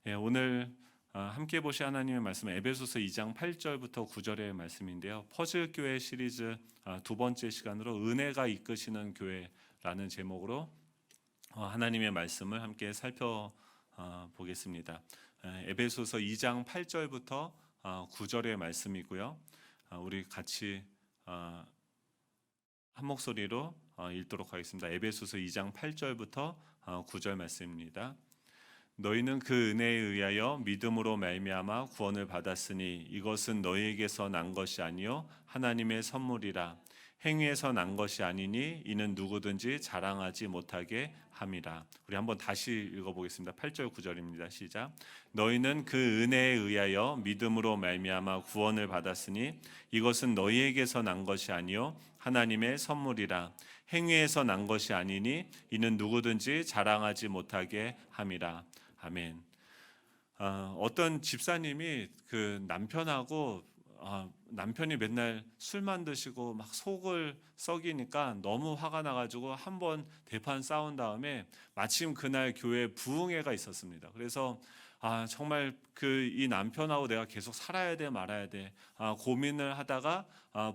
오늘 함께 보실 하나님의 말씀은 에베소서 2장 8절부터 9절의 말씀인데요. 퍼즐 교회 시리즈 두 번째 시간으로 은혜가 이끄시는 교회라는 제목으로 하나님의 말씀을 함께 살펴보겠습니다. 에베소서 2장 8절부터 9절의 말씀이고요. 우리 같이 한 목소리로 읽도록 하겠습니다. 에베소서 2장 8절부터 9절 말씀입니다. 너희는 그 은혜에 의하여 믿음으로 말미암아 구원을 받았으니 이것은 너희에게서 난 것이 아니요 하나님의 선물이라. 행위에서 난 것이 아니니 이는 누구든지 자랑하지 못하게 함이라. 우리 한번 다시 읽어보겠습니다. 8절 9절입니다. 시작. 너희는 그 은혜에 의하여 믿음으로 말미암아 구원을 받았으니 이것은 너희에게서 난 것이 아니요 하나님의 선물이라. 행위에서 난 것이 아니니 이는 누구든지 자랑하지 못하게 함이라. 아멘. 어떤 집사님이 그 남편하고 남편이 맨날 술만 드시고 막 속을 썩이니까 너무 화가 나가지고 한번 대판 싸운 다음에 마침 그날 교회에 부흥회가 있었습니다. 그래서 정말 이 남편하고 내가 계속 살아야 돼 말아야 돼 고민을 하다가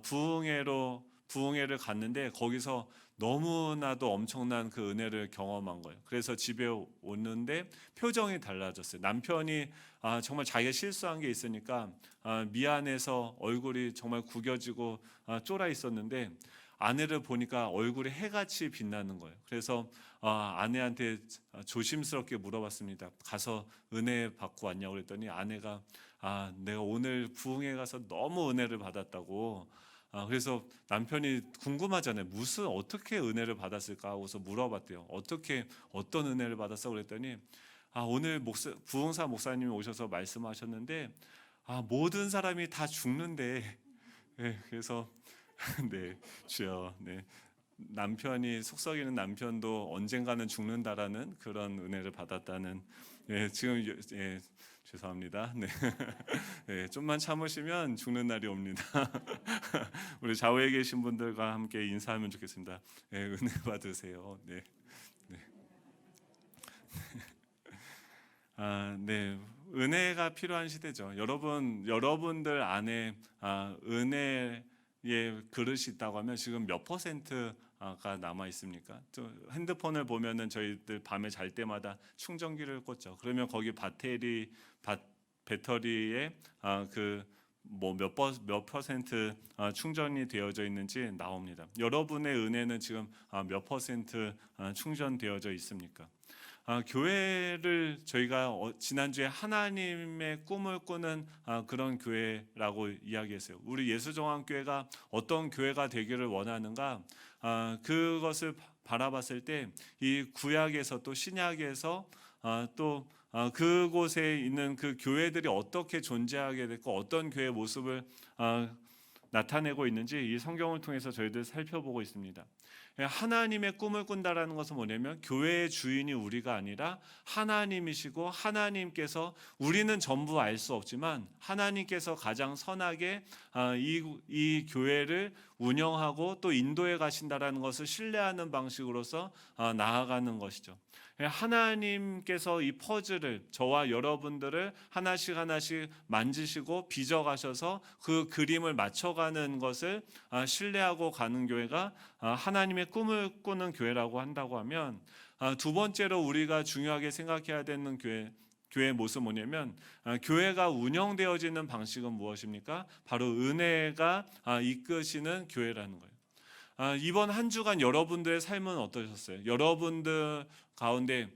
부흥회를 갔는데 거기서 너무나도 엄청난 그 은혜를 경험한 거예요. 그래서 집에 오는데 표정이 달라졌어요. 남편이 정말 자기가 실수한 게 있으니까 미안해서 얼굴이 정말 구겨지고 쫄아 있었는데 아내를 보니까 얼굴이 해같이 빛나는 거예요. 그래서 아내한테 조심스럽게 물어봤습니다. 가서 은혜 받고 왔냐고 그랬더니 아내가 내가 오늘 부흥회 가서 너무 은혜를 받았다고. 그래서 남편이 궁금하잖아요. 어떻게 은혜를 받았을까 하고서 물어봤대요. 어떤 은혜를 받았어? 그랬더니 오늘 부흥사 목사님이 오셔서 말씀하셨는데 모든 사람이 다 죽는데 네, 그래서 네, 주여. 네. 남편이 속썩이는 남편도 언젠가는 죽는다라는 그런 은혜를 받았다는 지금 죄송합니다. 네. 네, 좀만 참으시면 죽는 날이 옵니다. 우리 좌우에 계신 분들과 함께 인사하면 좋겠습니다. 네, 은혜 받으세요. 네. 네. 네. 은혜가 필요한 시대죠. 여러분들 안에 은혜의 그릇이 있다고 하면 지금 몇 퍼센트가 남아 있습니까? 또 핸드폰을 보면은 저희들 밤에 잘 때마다 충전기를 꽂죠. 그러면 거기 배터리에 몇 퍼센트 충전이 되어져 있는지 나옵니다. 여러분의 은혜는 지금 몇 퍼센트 충전되어져 있습니까? 교회를 저희가 지난주에 하나님의 꿈을 꾸는 그런 교회라고 이야기했어요. 우리 예수정황교회가 어떤 교회가 되기를 원하는가, 그것을 바라봤을 때 이 구약에서 또 신약에서 또 그곳에 있는 그 교회들이 어떻게 존재하게 됐고 어떤 교회 모습을 나타내고 있는지 이 성경을 통해서 저희들 살펴보고 있습니다. 하나님의 꿈을 꾼다라는 것은 뭐냐면 교회의 주인이 우리가 아니라 하나님이시고 하나님께서 우리는 전부 알 수 없지만 하나님께서 가장 선하게 이 교회를 운영하고 또 인도해 가신다라는 것을 신뢰하는 방식으로서 나아가는 것이죠. 하나님께서 이 퍼즐을 저와 여러분들을 하나씩 만지시고 빚어가셔서 그 그림을 맞춰가는 것을 신뢰하고 가는 교회가 하나님의 꿈을 꾸는 교회라고 한다고 하면, 두 번째로 우리가 중요하게 생각해야 되는 교회의 모습은 뭐냐면 교회가 운영되어지는 방식은 무엇입니까? 바로 은혜가 이끄시는 교회라는 거예요. 이번 한 주간 여러분들의 삶은 어떠셨어요? 여러분들 가운데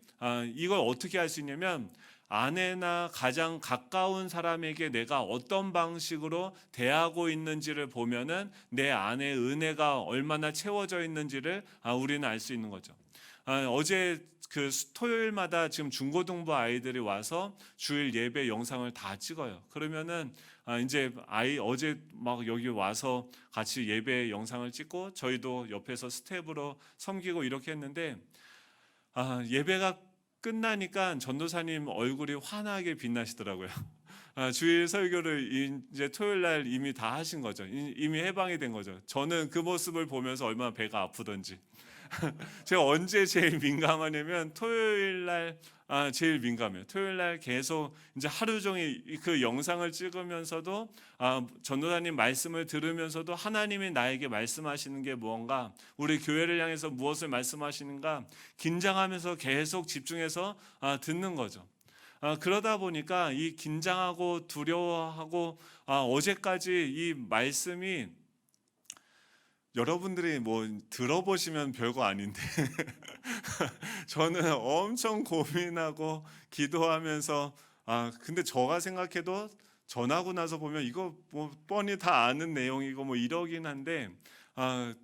이걸 어떻게 할 수 있냐면 아내나 가장 가까운 사람에게 내가 어떤 방식으로 대하고 있는지를 보면은 내 안에 은혜가 얼마나 채워져 있는지를 우리는 알 수 있는 거죠. 어제 토요일마다 지금 중고등부 아이들이 와서 주일 예배 영상을 다 찍어요. 그러면은 이제 어제 막 여기 와서 같이 예배 영상을 찍고 저희도 옆에서 스텝으로 섬기고 이렇게 했는데 예배가 끝나니까 전도사님 얼굴이 환하게 빛나시더라고요. 주일 설교를 이제 토요일 날 이미 다 하신 거죠. 이미 해방이 된 거죠. 저는 그 모습을 보면서 얼마나 배가 아프던지. 제가 언제 제일 민감하냐면 토요일 날 제일 민감해요. 토요일 날 계속 이제 하루 종일 그 영상을 찍으면서도 전도사님 말씀을 들으면서도 하나님이 나에게 말씀하시는 게 무언가, 우리 교회를 향해서 무엇을 말씀하시는가 긴장하면서 계속 집중해서 듣는 거죠. 그러다 보니까 이 긴장하고 두려워하고 어제까지 이 말씀이 여러분들이 뭐 들어보시면 별거 아닌데 저는 엄청 고민하고 기도하면서 근데 저가 생각해도 전하고 나서 보면 이거 뭐 뻔히 다 아는 내용이고 뭐 이러긴 한데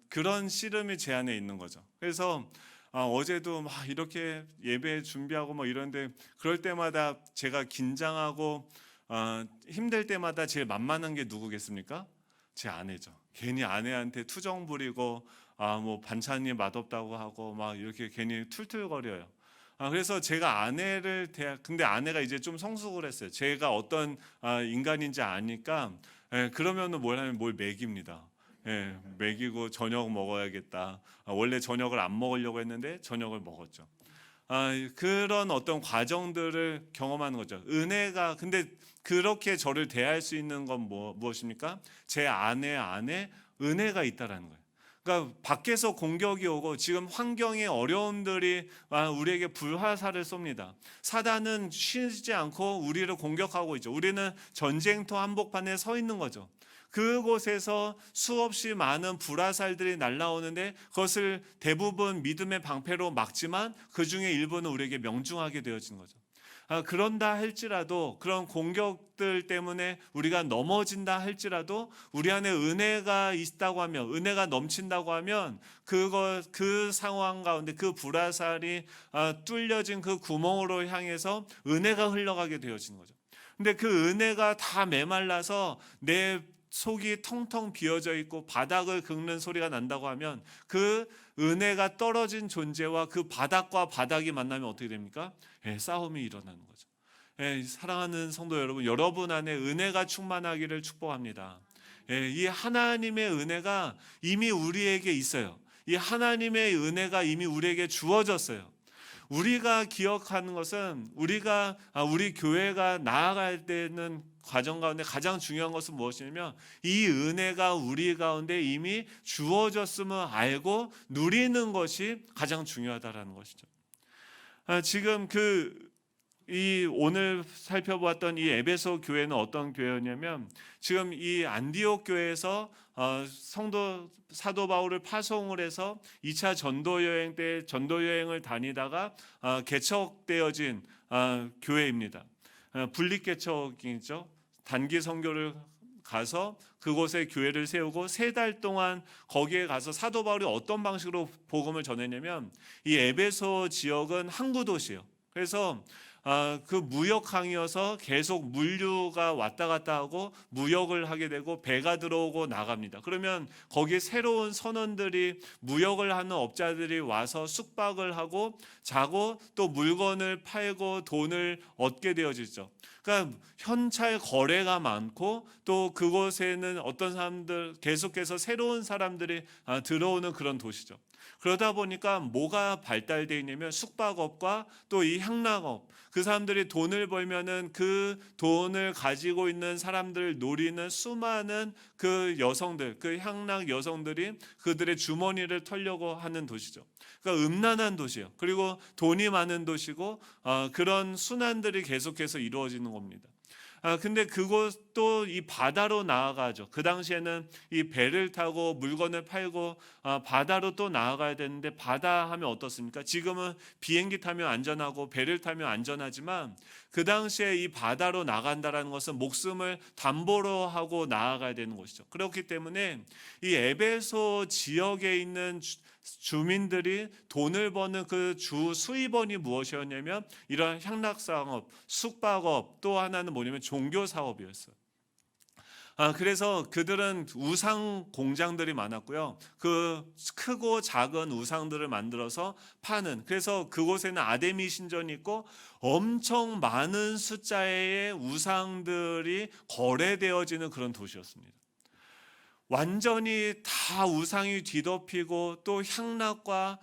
그런 씨름이 제 안에 있는 거죠. 그래서 어제도 막 이렇게 예배 준비하고 뭐 이런데 그럴 때마다 제가 긴장하고 힘들 때마다 제일 만만한 게 누구겠습니까? 제 아내죠. 괜히 아내한테 투정 부리고 뭐 반찬이 맛없다고 하고 막 이렇게 괜히 툴툴거려요. 그래서 제가 아내를 근데 아내가 이제 좀 성숙을 했어요. 제가 어떤 인간인지 아니까 그러면은 뭘 하면 뭘 먹입니다. 예, 먹이고 저녁 먹어야겠다. 원래 저녁을 안 먹으려고 했는데 저녁을 먹었죠. 그런 어떤 과정들을 경험하는 거죠. 은혜가 근데 그렇게 저를 대할 수 있는 건 무엇입니까? 제 아내 안에 은혜가 있다라는 거예요. 그러니까 밖에서 공격이 오고 지금 환경의 어려움들이 우리에게 불화살을 쏩니다. 사단은 쉬지 않고 우리를 공격하고 있죠. 우리는 전쟁터 한복판에 서 있는 거죠. 그곳에서 수없이 많은 불화살들이 날아오는데 그것을 대부분 믿음의 방패로 막지만 그 중에 일부는 우리에게 명중하게 되어지는 거죠. 그런다 할지라도 그런 공격들 때문에 우리가 넘어진다 할지라도 우리 안에 은혜가 있다고 하면, 은혜가 넘친다고 하면 그 상황 가운데 그 불화살이 뚫려진 그 구멍으로 향해서 은혜가 흘러가게 되어지는 거죠. 근데 그 은혜가 다 메말라서 내 속이 텅텅 비어져 있고 바닥을 긁는 소리가 난다고 하면 그 은혜가 떨어진 존재와 그 바닥과 바닥이 만나면 어떻게 됩니까? 싸움이 일어나는 거죠. 사랑하는 성도 여러분, 여러분 안에 은혜가 충만하기를 축복합니다. 이 하나님의 은혜가 이미 우리에게 있어요. 이 하나님의 은혜가 이미 우리에게 주어졌어요. 우리가 기억하는 것은 우리 교회가 나아갈 때는 과정 가운데 가장 중요한 것은 무엇이냐면 이 은혜가 우리 가운데 이미 주어졌음을 알고 누리는 것이 가장 중요하다라는 것이죠. 지금 이 오늘 살펴보았던 이 에베소 교회는 어떤 교회였냐면 지금 이 안디옥 교회에서 사도 바울을 파송을 해서 2차 전도 여행 때 전도 여행을 다니다가 개척되어진 교회입니다. 분립 개척이죠. 단기 선교를 가서 그곳에 교회를 세우고 3달 동안 거기에 가서 사도 바울이 어떤 방식으로 복음을 전했냐면 이 에베소 지역은 항구 도시예요. 그래서 그 무역항이어서 계속 물류가 왔다 갔다 하고 무역을 하게 되고 배가 들어오고 나갑니다. 그러면 거기에 새로운 선원들이 무역을 하는 업자들이 와서 숙박을 하고 자고 또 물건을 팔고 돈을 얻게 되어지죠. 그러니까 현찰 거래가 많고 또 그곳에는 어떤 사람들 계속해서 새로운 사람들이 들어오는 그런 도시죠. 그러다 보니까 뭐가 발달되어 있냐면 숙박업과 또 이 향락업, 그 사람들이 돈을 벌면은 그 돈을 가지고 있는 사람들을 노리는 수많은 그 여성들, 그 향락 여성들이 그들의 주머니를 털려고 하는 도시죠. 그러니까 음란한 도시예요. 그리고 돈이 많은 도시고 그런 순환들이 계속해서 이루어지는 겁니다. 근데 그것도 이 바다로 나아가죠. 그 당시에는 이 배를 타고 물건을 팔고 바다로 또 나아가야 되는데 바다 하면 어떻습니까? 지금은 비행기 타면 안전하고 배를 타면 안전하지만 그 당시에 이 바다로 나간다라는 것은 목숨을 담보로 하고 나아가야 되는 것이죠. 그렇기 때문에 이 에베소 지역에 있는 주민들이 돈을 버는 그 주 수입원이 무엇이었냐면 이런 향락사업, 숙박업, 또 하나는 뭐냐면 종교 사업이었어요. 그래서 그들은 우상 공장들이 많았고요. 그 크고 작은 우상들을 만들어서 파는, 그래서 그곳에는 아데미 신전이 있고 엄청 많은 숫자의 우상들이 거래되어지는 그런 도시였습니다. 완전히 다 우상이 뒤덮이고 또 향락과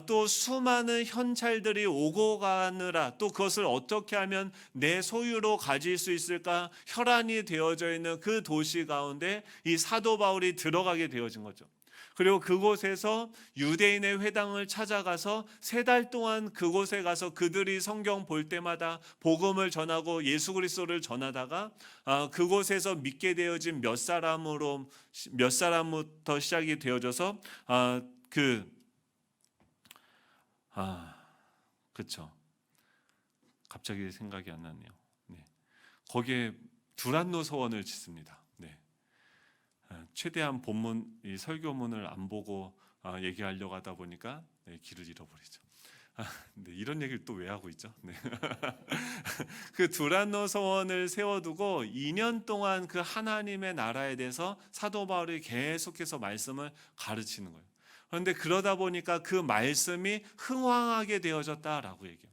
또 수많은 현찰들이 오고 가느라 또 그것을 어떻게 하면 내 소유로 가질 수 있을까 혈안이 되어져 있는 그 도시 가운데 이 사도 바울이 들어가게 되어진 거죠. 그리고 그곳에서 유대인의 회당을 찾아가서 3달 동안 그곳에 가서 그들이 성경 볼 때마다 복음을 전하고 예수 그리스도를 전하다가 그곳에서 믿게 되어진 몇 사람부터 시작이 되어져서 그쵸. 갑자기 생각이 안 나네요. 네. 거기에 두란노 서원을 짓습니다. 네. 최대한 본문 이 설교문을 안 보고 얘기하려고 하다 보니까 길을 잃어버리죠. 네, 이런 얘기를 또 왜 하고 있죠? 네. 그 두란노 서원을 세워두고 2년 동안 그 하나님의 나라에 대해서 사도 바울이 계속해서 말씀을 가르치는 거예요. 그런데 그러다 보니까 그 말씀이 흥왕하게 되어졌다라고 얘기해요.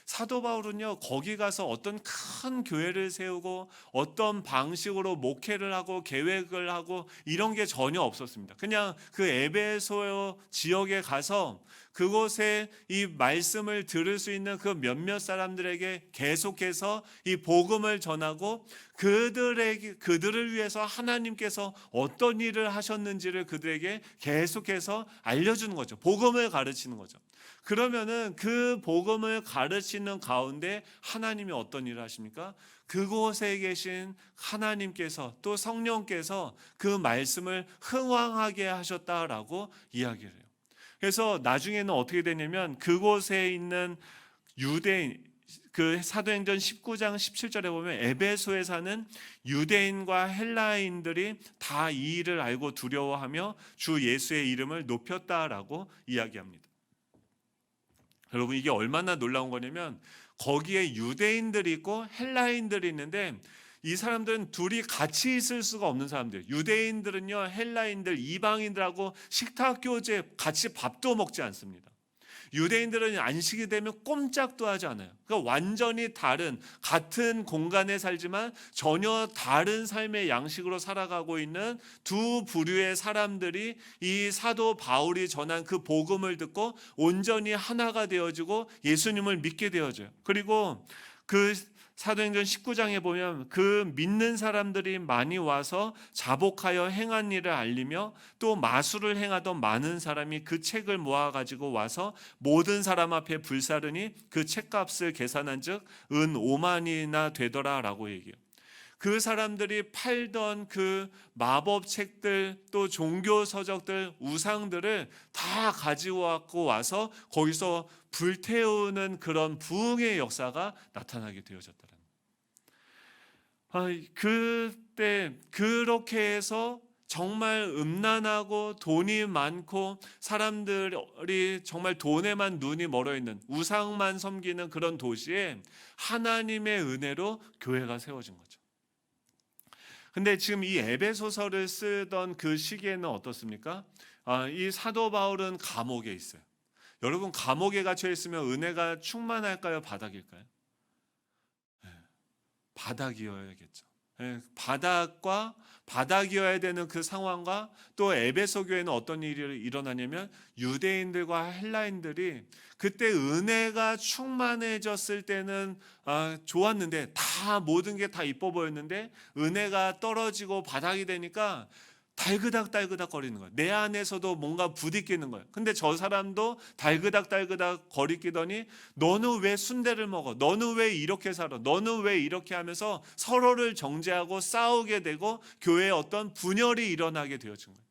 사도 바울은요, 거기 가서 어떤 큰 교회를 세우고 어떤 방식으로 목회를 하고 계획을 하고 이런 게 전혀 없었습니다. 그냥 그 에베소 지역에 가서 그곳에 이 말씀을 들을 수 있는 그 몇몇 사람들에게 계속해서 이 복음을 전하고 그들을 위해서 하나님께서 어떤 일을 하셨는지를 그들에게 계속해서 알려주는 거죠. 복음을 가르치는 거죠. 그러면은 그 복음을 가르치는 가운데 하나님이 어떤 일을 하십니까? 그곳에 계신 하나님께서 또 성령께서 그 말씀을 흥왕하게 하셨다라고 이야기를 해요. 그래서 나중에는 어떻게 되냐면 그곳에 있는 유대인, 그 사도행전 19장 17절에 보면 에베소에 사는 유대인과 헬라인들이 다 이 일을 알고 두려워하며 주 예수의 이름을 높였다라고 이야기합니다. 여러분, 이게 얼마나 놀라운 거냐면 거기에 유대인들이 있고 헬라인들이 있는데 이 사람들은 둘이 같이 있을 수가 없는 사람들. 유대인들은요, 헬라인들, 이방인들하고 식탁 교제 같이 밥도 먹지 않습니다. 유대인들은 안식이 되면 꼼짝도 하지 않아요. 그러니까 완전히 다른, 같은 공간에 살지만 전혀 다른 삶의 양식으로 살아가고 있는 두 부류의 사람들이 이 사도 바울이 전한 그 복음을 듣고 온전히 하나가 되어지고 예수님을 믿게 되어져요. 그리고 그 사도행전 19장에 보면 그 믿는 사람들이 많이 와서 자복하여 행한 일을 알리며 또 마술을 행하던 많은 사람이 그 책을 모아가지고 와서 모든 사람 앞에 불사르니 그 책값을 계산한 즉 은 5만이나 되더라라고 얘기해요. 그 사람들이 팔던 그 마법 책들 또 종교 서적들 우상들을 다 가지고 와서 거기서 불태우는 그런 부흥의 역사가 나타나게 되어졌다는 거예요. 그때 그렇게 해서 정말 음란하고 돈이 많고 사람들이 정말 돈에만 눈이 멀어 있는 우상만 섬기는 그런 도시에 하나님의 은혜로 교회가 세워진 거죠. 근데 지금 이 에베소서를 쓰던 그 시기에는 어떻습니까? 이 사도 바울은 감옥에 있어요. 여러분, 감옥에 갇혀 있으면 은혜가 충만할까요? 바닥일까요? 네, 바닥이어야겠죠. 네, 바닥이어야 되는 그 상황과 또 에베소 교회는 어떤 일이 일어나냐면 유대인들과 헬라인들이 그때 은혜가 충만해졌을 때는 좋았는데 다 모든 게 다 이뻐 보였는데 은혜가 떨어지고 바닥이 되니까 달그닥 거리는 거예요. 내 안에서도 뭔가 부딪히는 거예요. 근데 저 사람도 달그닥 거리끼더니 너는 왜 순대를 먹어? 너는 왜 이렇게 살아? 너는 왜 이렇게 하면서 서로를 정죄하고 싸우게 되고 교회에 어떤 분열이 일어나게 되어진 거예요.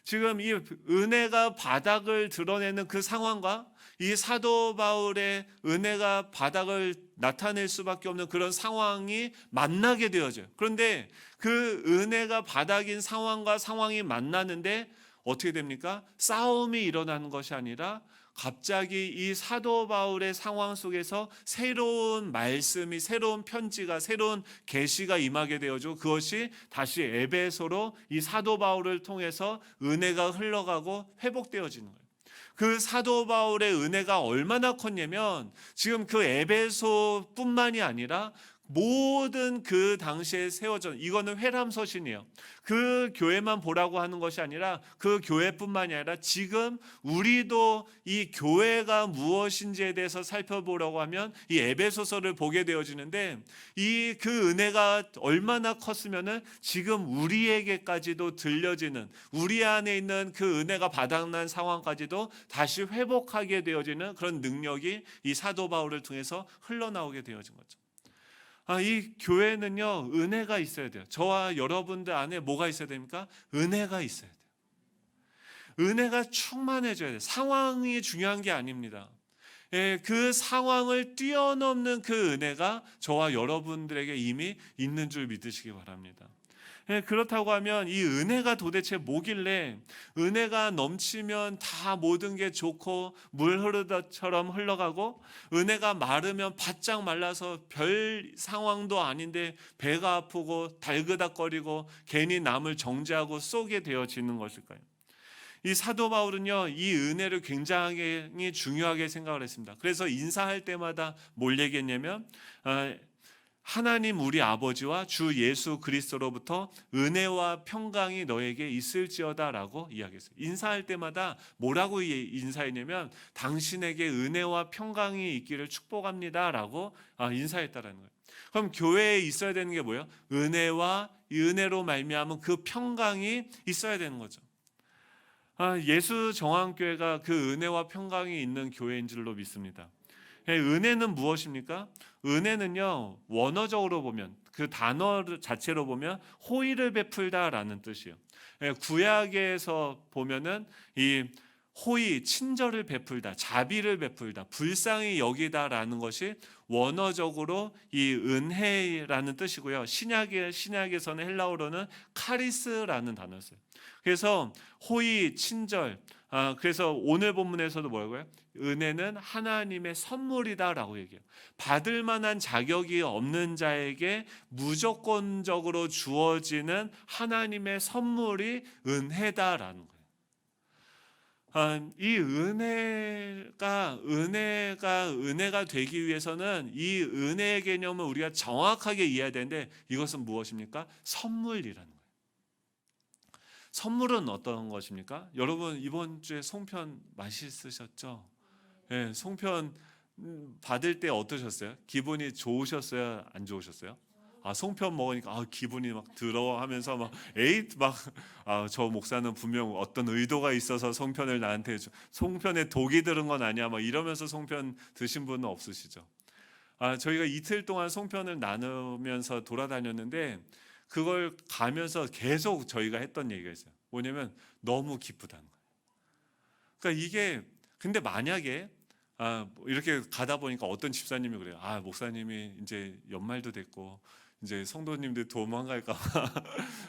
지금 이 은혜가 바닥을 드러내는 그 상황과 이 사도 바울의 은혜가 바닥을 나타낼 수밖에 없는 그런 상황이 만나게 되어져요. 그런데 그 은혜가 바닥인 상황과 상황이 만나는데 어떻게 됩니까? 싸움이 일어나는 것이 아니라 갑자기 이 사도 바울의 상황 속에서 새로운 말씀이, 새로운 편지가, 새로운 계시가 임하게 되어지고 그것이 다시 에베소로 이 사도 바울을 통해서 은혜가 흘러가고 회복되어지는 거예요. 그 사도 바울의 은혜가 얼마나 컸냐면 지금 그 에베소뿐만이 아니라 모든 그 당시에 세워져, 이거는 회람서신이에요. 그 교회만 보라고 하는 것이 아니라 그 교회뿐만이 아니라 지금 우리도 이 교회가 무엇인지에 대해서 살펴보려고 하면 이 에베소서를 보게 되어지는데, 이 그 은혜가 얼마나 컸으면은 지금 우리에게까지도 들려지는, 우리 안에 있는 그 은혜가 바닥난 상황까지도 다시 회복하게 되어지는 그런 능력이 이 사도 바울을 통해서 흘러나오게 되어진 거죠. 이 교회는요, 은혜가 있어야 돼요. 저와 여러분들 안에 뭐가 있어야 됩니까? 은혜가 있어야 돼요. 은혜가 충만해져야 돼요. 상황이 중요한 게 아닙니다. 그 상황을 뛰어넘는 그 은혜가 저와 여러분들에게 이미 있는 줄 믿으시기 바랍니다. 그렇다고 하면 이 은혜가 도대체 뭐길래, 은혜가 넘치면 다 모든 게 좋고 물 흐르듯처럼 흘러가고, 은혜가 마르면 바짝 말라서 별 상황도 아닌데 배가 아프고 달그닥거리고 괜히 남을 정죄하고 쏘게 되어지는 것일까요? 이 사도 바울은요, 이 은혜를 굉장히 중요하게 생각을 했습니다. 그래서 인사할 때마다 뭘 얘기했냐면, 하나님 우리 아버지와 주 예수 그리스도로부터 은혜와 평강이 너에게 있을지어다라고 이야기했어요. 인사할 때마다 뭐라고 인사했냐면, 당신에게 은혜와 평강이 있기를 축복합니다라고 인사했다라는 거예요. 그럼 교회에 있어야 되는 게 뭐예요? 은혜와 이 은혜로 말미암은 그 평강이 있어야 되는 거죠. 예수 정황교회가 그 은혜와 평강이 있는 교회인 줄로 믿습니다. 은혜는 무엇입니까? 은혜는요, 원어적으로 보면, 그 단어 자체로 보면 호의를 베풀다라는 뜻이에요. 구약에서 보면은 이 호의, 친절을 베풀다, 자비를 베풀다, 불쌍히 여기다라는 것이 원어적으로 이 은혜라는 뜻이고요. 신약에서는 헬라어로는 카리스라는 단어였어요. 그래서 호의, 친절, 그래서 오늘 본문에서도 뭐라고요? 은혜는 하나님의 선물이다라고 얘기해요. 받을 만한 자격이 없는 자에게 무조건적으로 주어지는 하나님의 선물이 은혜다라는 거예요. 이 은혜가 되기 위해서는 이 은혜의 개념을 우리가 정확하게 이해해야 되는데, 이것은 무엇입니까? 선물이라는 거예요. 선물은 어떤 것입니까? 여러분 이번 주에 송편 맛있으셨죠? 네, 송편 받을 때 어떠셨어요? 기분이 좋으셨어요? 안 좋으셨어요? 송편 먹으니까 기분이 막 들어하면서 막 저 목사는 분명 어떤 의도가 있어서 송편을 나한테 송편에 독이 들은 건 아니야 막 이러면서 송편 드신 분은 없으시죠? 저희가 이틀 동안 송편을 나누면서 돌아다녔는데, 그걸 가면서 계속 저희가 했던 얘기가 있어요. 뭐냐면 너무 기쁘다는 거예요. 그러니까 이게, 근데 만약에 이렇게 가다 보니까 어떤 집사님이 그래요. 목사님이 이제 연말도 됐고 이제 성도님들 도망갈까 봐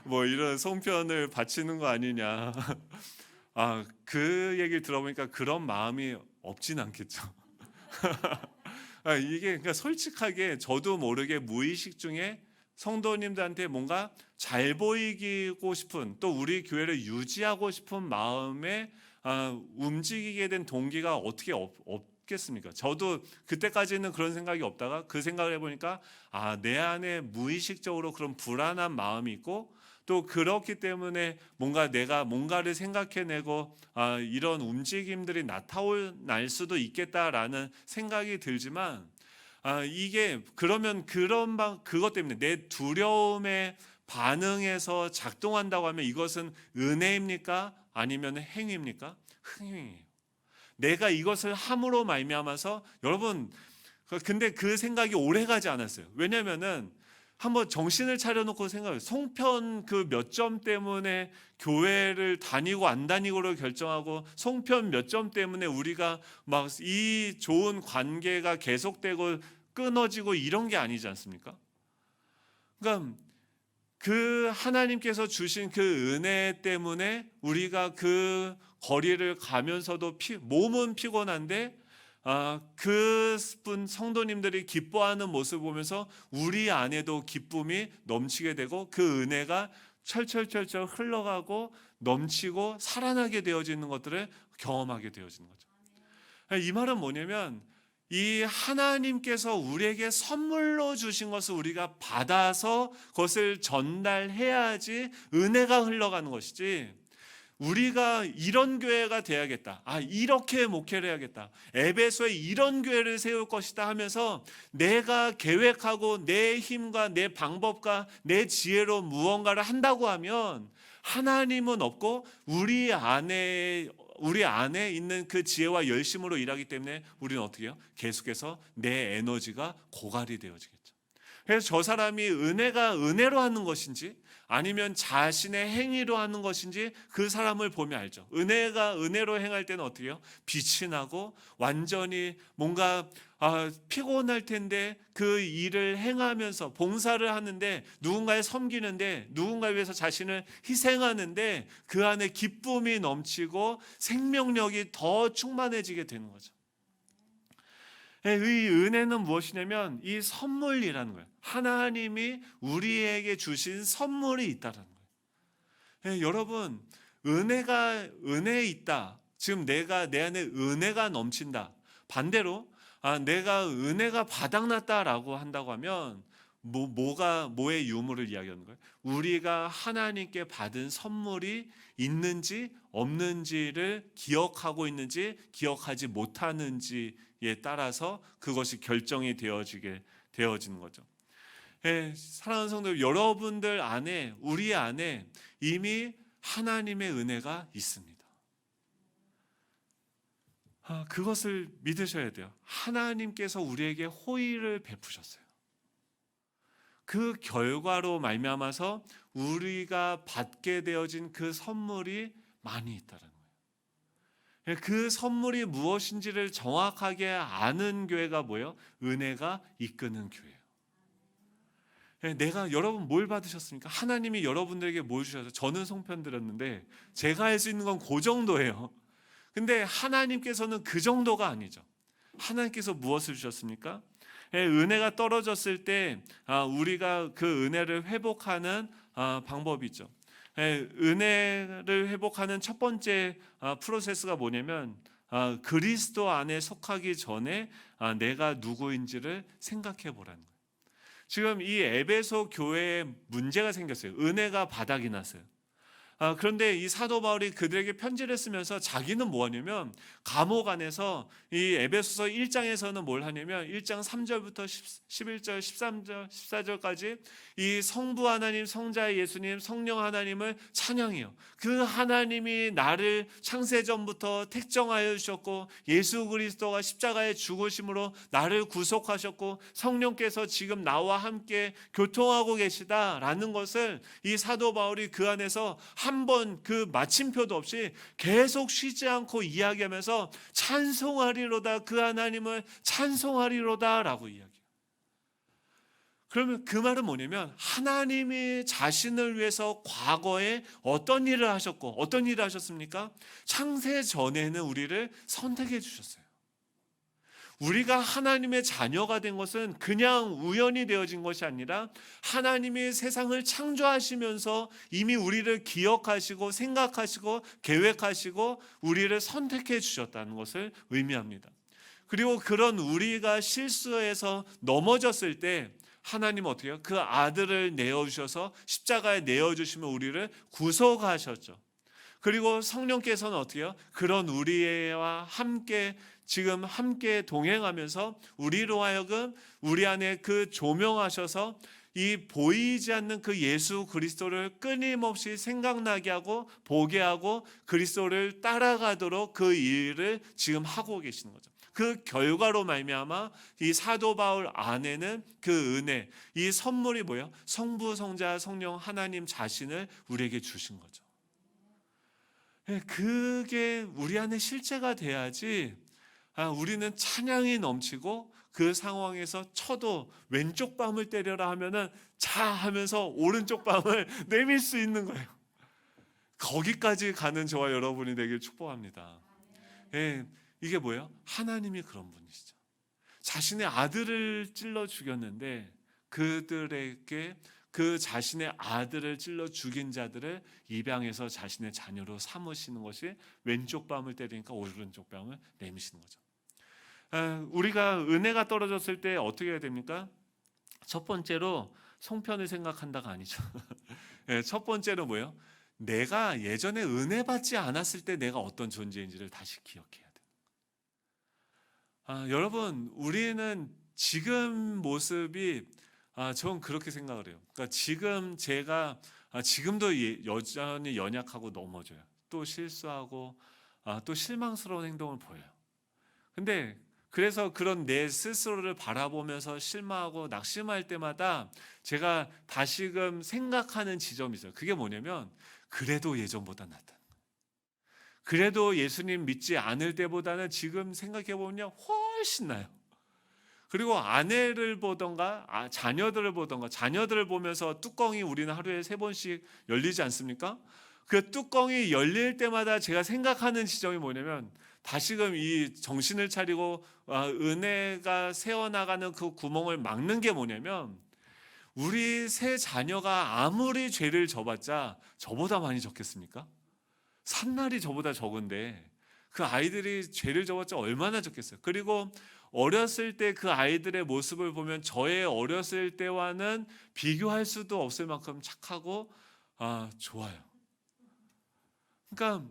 뭐 이런 송편을 바치는 거 아니냐. 그 얘기를 들어보니까 그런 마음이 없진 않겠죠. 이게 그러니까 솔직하게 저도 모르게 무의식 중에 성도님들한테 뭔가 잘 보이고 싶은, 또 우리 교회를 유지하고 싶은 마음에 움직이게 된 동기가 어떻게 없겠습니까? 저도 그때까지는 그런 생각이 없다가 그 생각을 해보니까 내 안에 무의식적으로 그런 불안한 마음이 있고, 또 그렇기 때문에 내가 뭔가를 생각해내고 이런 움직임들이 나타날 수도 있겠다라는 생각이 들지만, 이게 그러면 그것 때문에 내 두려움에 반응해서 작동한다고 하면 이것은 은혜입니까? 아니면 행위입니까? 행위예요. 내가 이것을 함으로 말미암아서, 여러분 근데 그 생각이 오래 가지 않았어요. 왜냐면은 한번 정신을 차려놓고 생각해요. 송편 그 몇 점 때문에 교회를 다니고 안 다니고를 결정하고, 송편 몇 점 때문에 우리가 막 이 좋은 관계가 계속되고 끊어지고 이런 게 아니지 않습니까? 그러니까 그 하나님께서 주신 그 은혜 때문에 우리가 그 거리를 가면서도 몸은 피곤한데 그분 성도님들이 기뻐하는 모습을 보면서 우리 안에도 기쁨이 넘치게 되고, 그 은혜가 철철철철 흘러가고 넘치고 살아나게 되어지는 것들을 경험하게 되어지는 거죠. 이 말은 뭐냐면, 이 하나님께서 우리에게 선물로 주신 것을 우리가 받아서 그것을 전달해야지 은혜가 흘러가는 것이지, 우리가 이런 교회가 돼야겠다, 이렇게 목회를 해야겠다, 에베소에 이런 교회를 세울 것이다 하면서 내가 계획하고 내 힘과 내 방법과 내 지혜로 무언가를 한다고 하면 하나님은 없고 우리 안에 있는 그 지혜와 열심으로 일하기 때문에 우리는 어떻게 해요? 계속해서 내 에너지가 고갈이 되어지겠죠. 그래서 저 사람이 은혜가 은혜로 하는 것인지 아니면 자신의 행위로 하는 것인지 그 사람을 보면 알죠. 은혜가 은혜로 행할 때는 어떻게 해요? 빛이 나고 완전히 뭔가 피곤할 텐데 그 일을 행하면서 봉사를 하는데, 누군가를 섬기는데, 누군가를 위해서 자신을 희생하는데 그 안에 기쁨이 넘치고 생명력이 더 충만해지게 되는 거죠. 이 은혜는 무엇이냐면 이 선물이라는 거예요. 하나님이 우리에게 주신 선물이 있다는 거예요. 여러분, 은혜에 있다. 지금 내 안에 은혜가 넘친다. 반대로 내가 은혜가 바닥났다라고 한다고 하면 뭐의 유무를 이야기하는 거예요? 우리가 하나님께 받은 선물이 있는지 없는지를 기억하고 있는지 기억하지 못하는지에 따라서 그것이 결정이 되어지는 거죠. 사랑하는 성도 여러분들 안에, 우리 안에 이미 하나님의 은혜가 있습니다. 그것을 믿으셔야 돼요. 하나님께서 우리에게 호의를 베푸셨어요. 그 결과로 말미암아서 우리가 받게 되어진 그 선물이 많이 있다는 거예요. 그 선물이 무엇인지를 정확하게 아는 교회가 뭐예요? 은혜가 이끄는 교회예요. 여러분 뭘 받으셨습니까? 하나님이 여러분들에게 뭘 주셔서, 저는 송편 드렸는데 제가 할 수 있는 건 그 정도예요. 근데 하나님께서는 그 정도가 아니죠. 하나님께서 무엇을 주셨습니까? 은혜가 떨어졌을 때 우리가 그 은혜를 회복하는 방법이 있죠. 은혜를 회복하는 첫 번째 프로세스가 뭐냐면 그리스도 안에 속하기 전에 내가 누구인지를 생각해 보라는 거예요. 지금 이 에베소 교회에 문제가 생겼어요. 은혜가 바닥이 났어요. 그런데 이 사도 바울이 그들에게 편지를 쓰면서 자기는 뭐하냐면 감옥 안에서 이 에베소서 1장에서는 뭘 하냐면 1장 3절부터 11절, 13절, 14절까지 이 성부 하나님, 성자 예수님, 성령 하나님을 찬양해요. 그 하나님이 나를 창세전부터 택정하여 주셨고 예수 그리스도가 십자가에 죽으심으로 나를 구속하셨고 성령께서 지금 나와 함께 교통하고 계시다라는 것을 이 사도 바울이 그 안에서 한 번 그 마침표도 없이 계속 쉬지 않고 이야기하면서 찬송하리로다, 그 하나님을 찬송하리로다 라고 이야기해요. 그러면 그 말은 뭐냐면 하나님이 자신을 위해서 과거에 어떤 일을 하셨고 어떤 일을 하셨습니까? 창세 전에는 우리를 선택해 주셨어요. 우리가 하나님의 자녀가 된 것은 그냥 우연히 되어진 것이 아니라 하나님이 세상을 창조하시면서 이미 우리를 기억하시고 생각하시고 계획하시고 우리를 선택해 주셨다는 것을 의미합니다. 그리고 그런 우리가 실수해서 넘어졌을 때 하나님은 어떻게 해요? 그 아들을 내어주셔서 십자가에 내어주시면 우리를 구속하셨죠. 그리고 성령께서는 어떻게 해요? 그런 우리와 함께 지금 함께 동행하면서 우리로 하여금 우리 안에 그 조명하셔서 이 보이지 않는 그 예수 그리스도를 끊임없이 생각나게 하고 보게 하고 그리스도를 따라가도록 그 일을 지금 하고 계시는 거죠. 그 결과로 말미암아 이 사도 바울 안에는 그 은혜, 이 선물이 뭐예요? 성부, 성자, 성령 하나님 자신을 우리에게 주신 거죠. 그게 우리 안에 실체가 돼야지 우리는 찬양이 넘치고 그 상황에서 쳐도 왼쪽 뺨을 때려라 하면은 자 하면서 오른쪽 뺨을 내밀 수 있는 거예요. 거기까지 가는 저와 여러분이 되길 축복합니다. 이게 뭐예요? 하나님이 그런 분이시죠. 자신의 아들을 찔러 죽였는데 그들에게 그 자신의 아들을 찔러 죽인 자들을 입양해서 자신의 자녀로 삼으시는 것이 왼쪽 뺨을 때리니까 오른쪽 뺨을 내미시는 거죠. 우리가 은혜가 떨어졌을 때 어떻게 해야 됩니까? 첫 번째로 송편을 생각한다가 아니죠. 예, 첫 번째로 뭐예요? 내가 예전에 은혜 받지 않았을 때 내가 어떤 존재인지를 다시 기억해야 돼요. 여러분, 우리는 지금 모습이 전 그렇게 생각을 해요. 그러니까 지금 제가 지금도 여전히 연약하고 넘어져요. 또 실수하고 또 실망스러운 행동을 보여요. 근데 그래서 그런 내 스스로를 바라보면서 실망하고 낙심할 때마다 제가 다시금 생각하는 지점이 있어요. 그게 뭐냐면 그래도 예전보다 낫다. 그래도 예수님 믿지 않을 때보다는 지금 생각해 보면 훨씬 나아요. 그리고 아내를 보던가 자녀들을 보던가, 자녀들을 보면서 뚜껑이 우리는 하루에 3번씩 열리지 않습니까? 그 뚜껑이 열릴 때마다 제가 생각하는 지점이 뭐냐면 다시금 이 정신을 차리고 은혜가 새어나가는 그 구멍을 막는 게 뭐냐면, 우리 세 자녀가 아무리 죄를 져봤자 저보다 많이 졌겠습니까? 산날이 저보다 적은데 그 아이들이 죄를 져봤자 얼마나 적겠어요. 그리고 어렸을 때 그 아이들의 모습을 보면 저의 어렸을 때와는 비교할 수도 없을 만큼 착하고 좋아요. 그러니까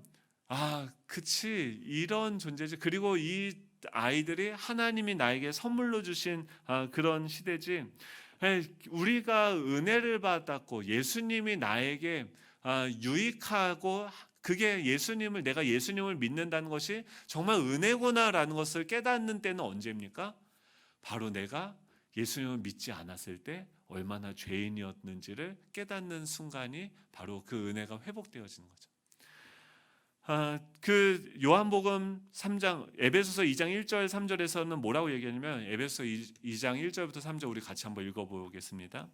그치, 이런 존재지. 그리고 이 아이들이 하나님이 나에게 선물로 주신 그런 시대지. 우리가 은혜를 받았고 예수님이 나에게 유익하고, 그게 내가 예수님을 믿는다는 것이 정말 은혜구나라는 것을 깨닫는 때는 언제입니까? 바로 내가 예수님을 믿지 않았을 때 얼마나 죄인이었는지를 깨닫는 순간이 바로 그 은혜가 회복되어지는 거죠. 그 요한복음 3장, 에베소서 2장 1절 3절에서는 뭐라고 얘기하냐면, 에베소서 2장 1절부터 3절 우리 같이 한번 읽어보겠습니다.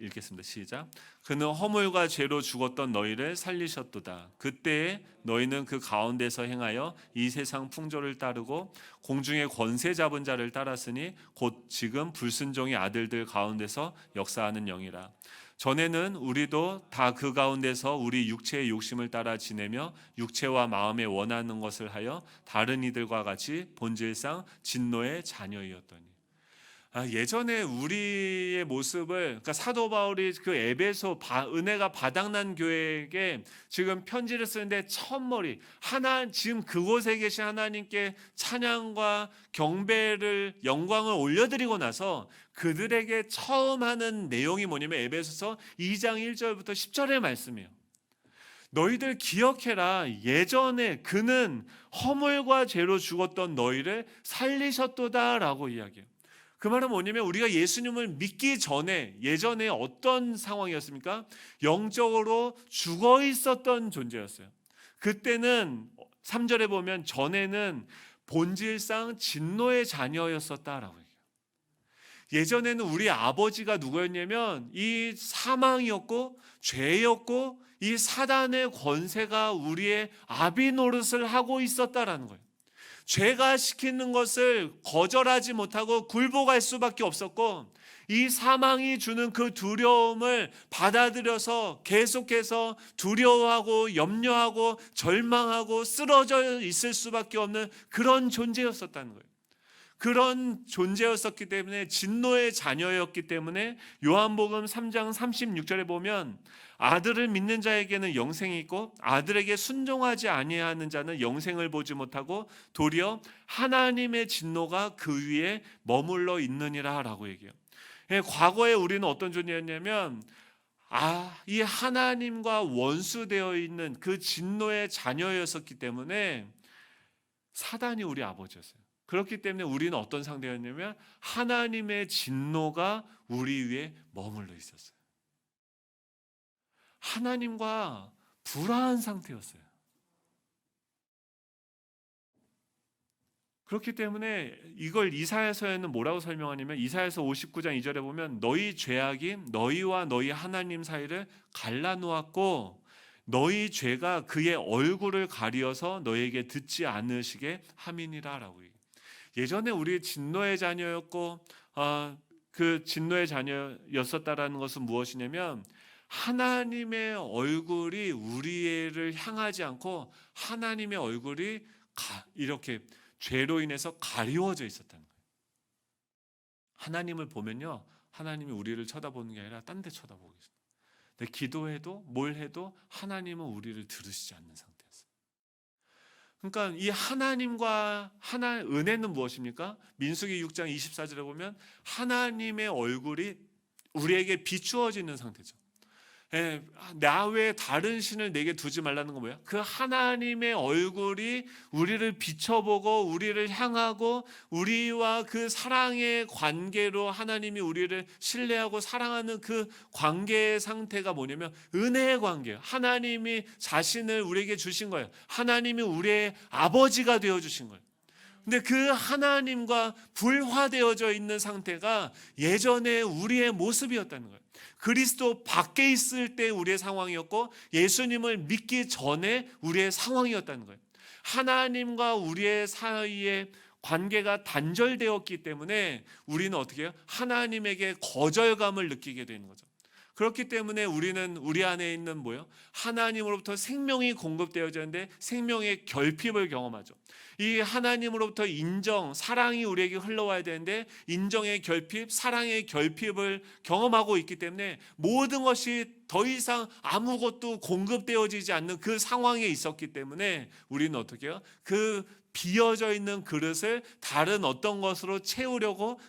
읽겠습니다. 시작. 그는 허물과 죄로 죽었던 너희를 살리셨도다. 그때에 너희는 그 가운데서 행하여 이 세상 풍조를 따르고 공중의 권세 잡은 자를 따랐으니 곧 지금 불순종의 아들들 가운데서 역사하는 영이라. 전에는 우리도 다 그 가운데서 우리 육체의 욕심을 따라 지내며 육체와 마음에 원하는 것을 하여 다른 이들과 같이 본질상 진노의 자녀이었더니. 예전에 우리의 모습을, 그러니까 사도 바울이 그 에베소 은혜가 바닥난 교회에게 지금 편지를 쓰는데 첫머리 지금 그곳에 계신 하나님께 찬양과 경배를, 영광을 올려드리고 나서 그들에게 처음 하는 내용이 뭐냐면 에베소서 2장 1절부터 10절의 말씀이에요. 너희들 기억해라. 예전에 그는 허물과 죄로 죽었던 너희를 살리셨도다라고 이야기해요. 그 말은 뭐냐면 우리가 예수님을 믿기 전에, 예전에 어떤 상황이었습니까? 영적으로 죽어 있었던 존재였어요. 그때는 3절에 보면 전에는 본질상 진노의 자녀였었다라고 얘기해요. 예전에는 우리 아버지가 누구였냐면 이 사망이었고 죄였고 이 사단의 권세가 우리의 아비 노릇을 하고 있었다라는 거예요. 죄가 시키는 것을 거절하지 못하고 굴복할 수밖에 없었고, 이 사망이 주는 그 두려움을 받아들여서 계속해서 두려워하고 염려하고 절망하고 쓰러져 있을 수밖에 없는 그런 존재였었다는 거예요. 그런 존재였었기 때문에, 진노의 자녀였기 때문에 요한복음 3장 36절에 보면 아들을 믿는 자에게는 영생이 있고 아들에게 순종하지 아니하는 자는 영생을 보지 못하고 도리어 하나님의 진노가 그 위에 머물러 있느니라 라고 얘기해요. 과거에 우리는 어떤 존재였냐면 이 하나님과 원수되어 있는 그 진노의 자녀였었기 때문에 사단이 우리 아버지였어요. 그렇기 때문에 우리는 어떤 상태였냐면 하나님의 진노가 우리 위에 머물러 있었어요. 하나님과 불화한 상태였어요. 그렇기 때문에 이걸 이사야서에는 뭐라고 설명하냐면, 이사야서 59장 2절에 보면 너희 죄악이 너희와 너희 하나님 사이를 갈라놓았고 너희 죄가 그의 얼굴을 가리어서 너희에게 듣지 않으시게 함이니라 라고 얘기해요. 예전에 우리 진노의 자녀였고 그 진노의 자녀였었다라는 것은 무엇이냐면, 하나님의 얼굴이 우리를 향하지 않고 하나님의 얼굴이 이렇게 죄로 인해서 가리워져 있었다는 거예요. 하나님을 보면요, 하나님이 우리를 쳐다보는 게 아니라 딴 데 쳐다보고 계세요. 근데 기도해도 뭘 해도 하나님은 우리를 들으시지 않는 상태였어요. 그러니까 이 하나님과 은혜는 무엇입니까? 민수기 6장 24절에 보면 하나님의 얼굴이 우리에게 비추어지는 상태죠. 나 외에 다른 신을 내게 두지 말라는 건 뭐야? 그 하나님의 얼굴이 우리를 비춰보고 우리를 향하고 우리와 그 사랑의 관계로 하나님이 우리를 신뢰하고 사랑하는 그 관계의 상태가 뭐냐면 은혜의 관계예요. 하나님이 자신을 우리에게 주신 거예요. 하나님이 우리의 아버지가 되어주신 거예요. 근데 그 하나님과 불화되어져 있는 상태가 예전에 우리의 모습이었다는 거예요. 그리스도 밖에 있을 때 우리의 상황이었고 예수님을 믿기 전에 우리의 상황이었다는 거예요. 하나님과 우리의 사이에 관계가 단절되었기 때문에 우리는 어떻게 해요? 하나님에게 거절감을 느끼게 되는 거죠. 그렇기 때문에 우리는 우리 안에 있는 뭐예요? 하나님으로부터 생명이 공급되어지는데 생명의 결핍을 경험하죠. 이 하나님으로부터 인정, 사랑이 우리에게 흘러와야 되는데 인정의 결핍, 사랑의 결핍을 경험하고 있기 때문에 모든 것이 더 이상 아무것도 공급되어지지 않는 그 상황에 있었기 때문에 우리는 어떻게 해요? 그 비어져 있는 그릇을 다른 어떤 것으로 채우려고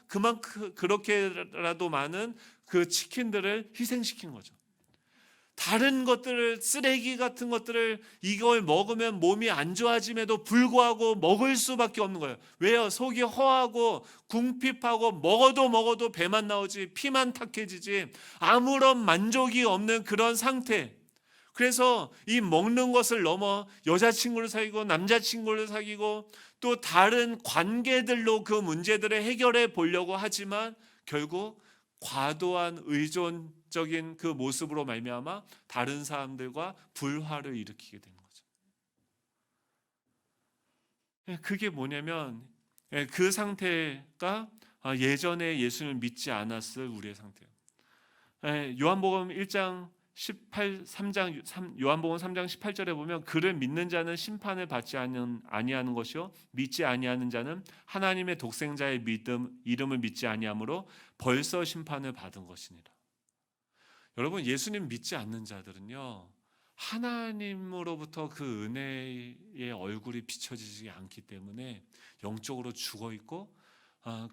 그렇게라도 많은 그 치킨들을 희생시킨 거죠. 다른 것들을, 쓰레기 같은 것들을 이걸 먹으면 몸이 안 좋아짐에도 불구하고 먹을 수밖에 없는 거예요. 왜요? 속이 허하고 궁핍하고 먹어도 배만 나오지 피만 탁해지지 아무런 만족이 없는 그런 상태. 그래서 이 먹는 것을 넘어 여자친구를 사귀고 남자친구를 사귀고 또 다른 관계들로 그 문제들을 해결해 보려고 하지만 결국 과도한 의존적인 그 모습으로 말미암아 다른 사람들과 불화를 일으키게 되는 거죠. 그게 뭐냐면 그 상태가 예전에 예수님을 믿지 않았을 우리의 상태예요. 요한복음 1장 요한복음 3장 18절에 보면 그를 믿는 자는 심판을 받지 아니하는 것이요 믿지 아니하는 자는 하나님의 독생자의 이름을 믿지 아니하므로 벌써 심판을 받은 것이니라. 여러분, 예수님 믿지 않는 자들은요 하나님으로부터 그 은혜의 얼굴이 비춰지지 않기 때문에 영적으로 죽어 있고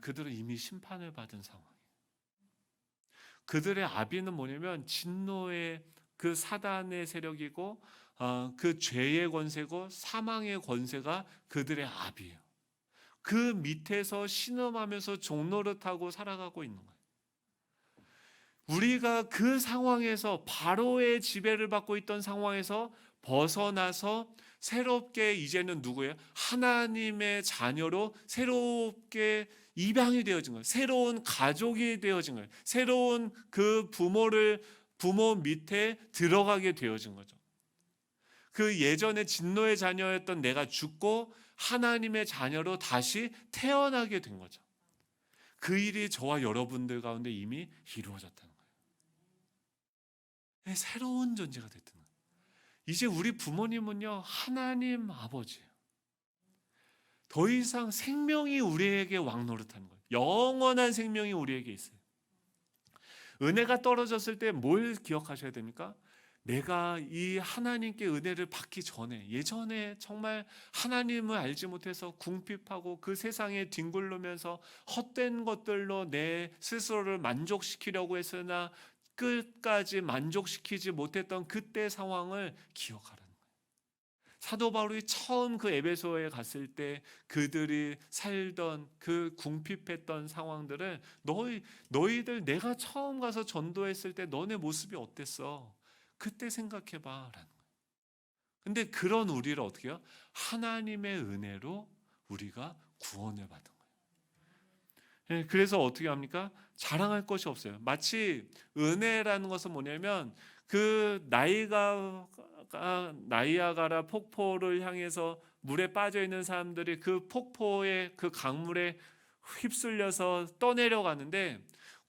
그들은 이미 심판을 받은 상황. 그들의 아비는 뭐냐면 진노의 그 사단의 세력이고 그 죄의 권세고 사망의 권세가 그들의 아비예요. 그 밑에서 신음하면서 종노릇하고 살아가고 있는 거예요. 우리가 그 상황에서 바로의 지배를 받고 있던 상황에서 벗어나서 새롭게 이제는 누구예요? 하나님의 자녀로 새롭게 입양이 되어진 거예요. 새로운 가족이 되어진 거예요. 새로운 그 부모 밑에 들어가게 되어진 거죠. 그 예전에 진노의 자녀였던 내가 죽고 하나님의 자녀로 다시 태어나게 된 거죠. 그 일이 저와 여러분들 가운데 이미 이루어졌다는 거예요. 새로운 존재가 됐다는 거예요. 이제 우리 부모님은요 하나님 아버지예요. 더 이상 생명이 우리에게 왕노릇하는 거예요. 영원한 생명이 우리에게 있어요. 은혜가 떨어졌을 때 뭘 기억하셔야 됩니까? 내가 이 하나님께 은혜를 받기 전에 예전에 정말 하나님을 알지 못해서 궁핍하고 그 세상에 뒹굴르면서 헛된 것들로 내 스스로를 만족시키려고 했으나 끝까지 만족시키지 못했던 그때 상황을 기억하라는 거예요. 사도 바울이 처음 그 에베소에 갔을 때 그들이 살던 그 궁핍했던 상황들을 너희들 내가 처음 가서 전도했을 때 너네 모습이 어땠어? 그때 생각해봐 라는 거예요. 근데 그런 우리를 어떻게 해요? 하나님의 은혜로 우리가 구원을 받은 거예요. 그래서 어떻게 합니까? 자랑할 것이 없어요. 마치 은혜라는 것은 뭐냐면 그 나이아가라 폭포를 향해서 물에 빠져 있는 사람들이 그 폭포의 그 강물에 휩쓸려서 떠내려가는데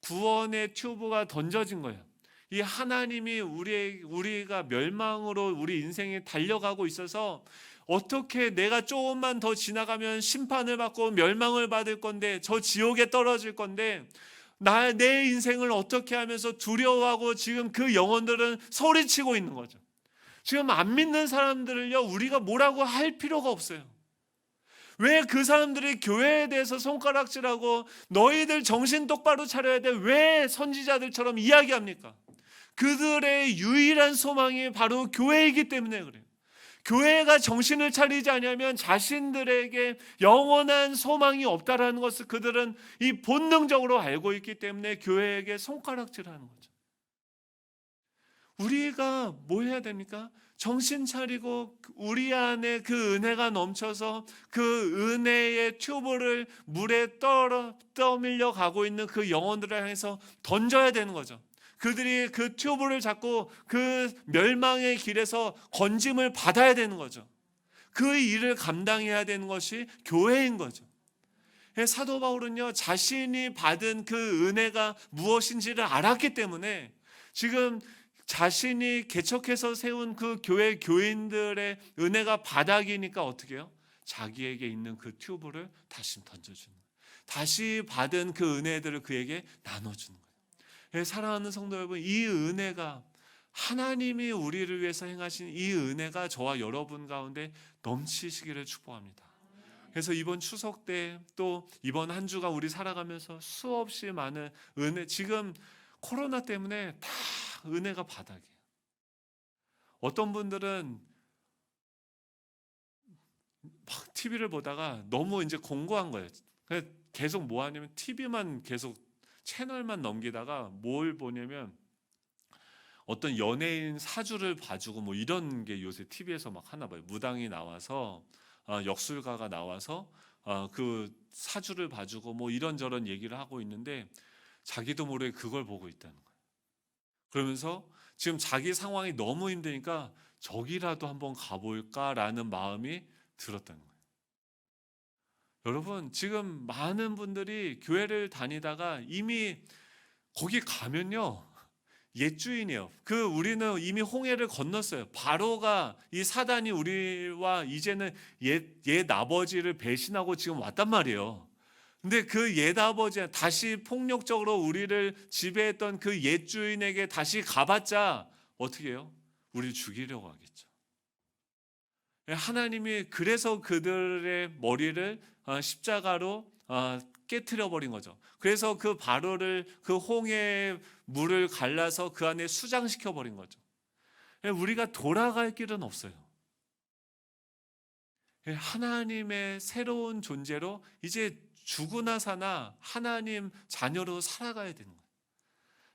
구원의 튜브가 던져진 거예요. 이 하나님이 우리가 멸망으로 우리 인생에 달려가고 있어서 어떻게 내가 조금만 더 지나가면 심판을 받고 멸망을 받을 건데, 저 지옥에 떨어질 건데, 내 인생을 어떻게 하면서 두려워하고 지금 그 영혼들은 소리치고 있는 거죠. 지금 안 믿는 사람들을요, 우리가 뭐라고 할 필요가 없어요. 왜 그 사람들이 교회에 대해서 손가락질하고 너희들 정신 똑바로 차려야 돼, 왜 선지자들처럼 이야기합니까? 그들의 유일한 소망이 바로 교회이기 때문에 그래요. 교회가 정신을 차리지 않으면 자신들에게 영원한 소망이 없다라는 것을 그들은 이 본능적으로 알고 있기 때문에 교회에게 손가락질하는 거죠. 우리가 뭐 해야 됩니까? 정신 차리고 우리 안에 그 은혜가 넘쳐서 그 은혜의 튜브를 물에 떠밀려 가고 있는 그 영혼들을 향해서 던져야 되는 거죠. 그들이 그 튜브를 잡고 그 멸망의 길에서 건짐을 받아야 되는 거죠. 그 일을 감당해야 되는 것이 교회인 거죠. 사도 바울은요, 자신이 받은 그 은혜가 무엇인지를 알았기 때문에 지금 자신이 개척해서 세운 그 교회 교인들의 은혜가 바닥이니까 어떻게 해요? 자기에게 있는 그 튜브를 다시 던져주는 거예요. 다시 받은 그 은혜들을 그에게 나눠주는 거예요. 사랑하는 성도 여러분, 이 은혜가, 하나님이 우리를 위해서 행하신 이 은혜가 저와 여러분 가운데 넘치시기를 축복합니다. 그래서 이번 추석 때 또 이번 한 주가 우리 살아가면서 수없이 많은 은혜, 지금 코로나 때문에 다 은혜가 바닥이에요. 어떤 분들은 막 TV를 보다가 너무 이제 공고한 거예요. 계속 뭐 하냐면 TV만 계속 채널만 넘기다가 뭘 보냐면 어떤 연예인 사주를 봐주고 뭐 이런 게 요새 TV에서 막 하나 봐요. 무당이 나와서 역술가가 나와서 그 사주를 봐주고 뭐 이런저런 얘기를 하고 있는데 자기도 모르게 그걸 보고 있다는 거예요. 그러면서 지금 자기 상황이 너무 힘드니까 저기라도 한번 가볼까라는 마음이 들었다는 거예요. 여러분, 지금 많은 분들이 교회를 다니다가 이미 거기 가면요, 옛 주인이에요. 우리는 이미 홍해를 건넜어요. 바로가, 이 사단이 우리와 이제는 옛 아버지를 배신하고 지금 왔단 말이에요. 근데 그 옛 아버지, 다시 폭력적으로 우리를 지배했던 그 옛 주인에게 다시 가봤자 어떻게 해요? 우리를 죽이려고 하겠죠. 하나님이 그래서 그들의 머리를 십자가로 깨트려 버린 거죠. 그래서 그 바로를, 그 홍해의 물을 갈라서 그 안에 수장시켜 버린 거죠. 우리가 돌아갈 길은 없어요. 하나님의 새로운 존재로 이제 죽으나 사나 하나님 자녀로 살아가야 되는